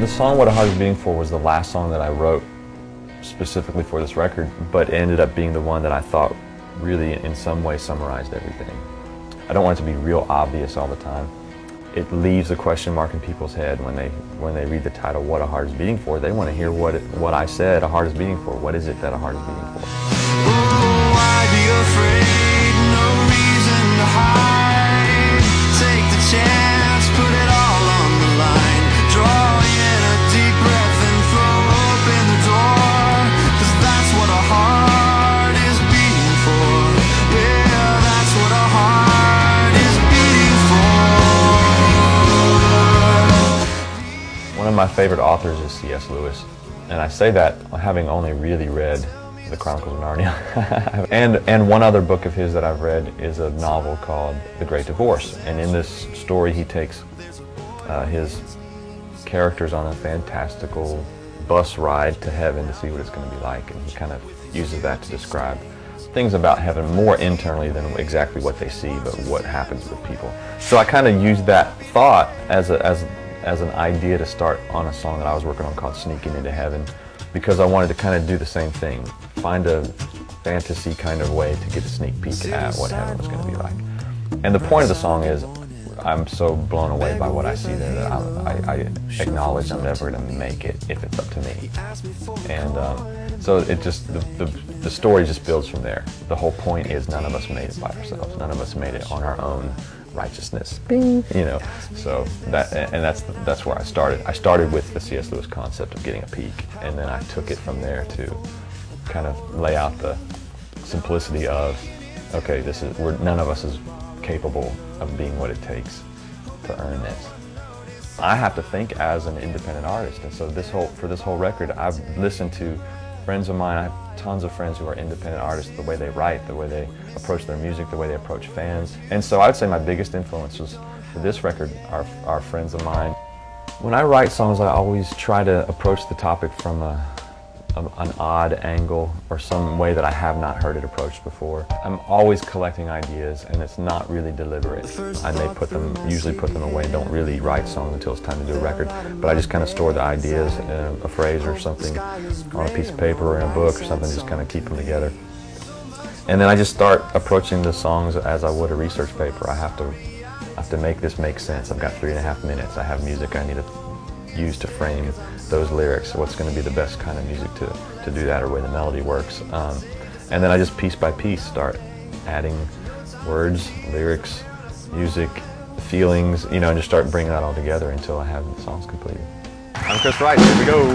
The song What a Heart Is Beating For was the last song that I wrote specifically for this record, but it ended up being the one that I thought really in some way summarized everything. I don't want it to be real obvious all the time. It leaves a question mark in people's head when they read the title What a Heart Is Beating For. They want to hear what I said a heart is beating for. What is it that a heart is beating for? Oh, why be afraid? No reason to hide. Take the chance, put it all on the line. Draw in a deep breath and throw open the door. 'Cause that's what a heart is beating for. Yeah, that's what a heart is beating for. One of my favorite authors is C.S. Lewis, and I say that having only really read The Chronicles of Narnia. and one other book of his that I've read is a novel called The Great Divorce, and in this story he takes his characters on a fantastical bus ride to heaven to see what it's going to be like, and he kind of uses that to describe things about heaven more internally than exactly what they see, but what happens with people. So I kind of used that thought as an idea to start on a song that I was working on called Sneaking Into Heaven, because I wanted to kind of do the same thing, find a fantasy kind of way to get a sneak peek at what heaven was going to be like. And the point of the song is, I'm so blown away by what I see there that I acknowledge I'm never going to make it if it's up to me. And so it just, the story just builds from there. The whole point is none of us made it by ourselves. None of us made it on our own righteousness. Bing! You know, so that's where I started. I started with the C.S. Lewis concept of getting a peek, and then I took it from there to kind of lay out the simplicity of, okay, none of us is capable of being what it takes to earn this. I have to think as an independent artist, and so for this whole record, I've listened to friends of mine. I have tons of friends who are independent artists, the way they write, the way they approach their music, the way they approach fans. And so I would say my biggest influences for this record are friends of mine. When I write songs, I always try to approach the topic from an odd angle or some way that I have not heard it approached before. I'm always collecting ideas, and it's not really deliberate. I may usually put them away, don't really write songs until it's time to do a record, but I just kind of store the ideas in a phrase or something on a piece of paper or in a book or something, just kind of keep them together. And then I just start approaching the songs as I would a research paper. I have to make this make sense. I've got 3.5 minutes. I have music I need to use to frame those lyrics. What's going to be the best kind of music to do that, or way the melody works. And then I just piece by piece start adding words, lyrics, music, feelings, you know, and just start bringing that all together until I have the songs completed. I'm Chris Wright. Here we go.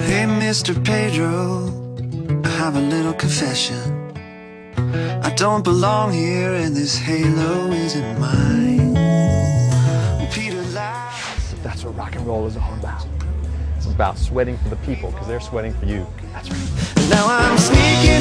Hey, Mr. Pedro, I have a little confession. I don't belong here, and this halo isn't mine. Peter lies. That's what rock and roll is all about. It's about sweating for the people, because they're sweating for you. That's right. Now I'm sneaking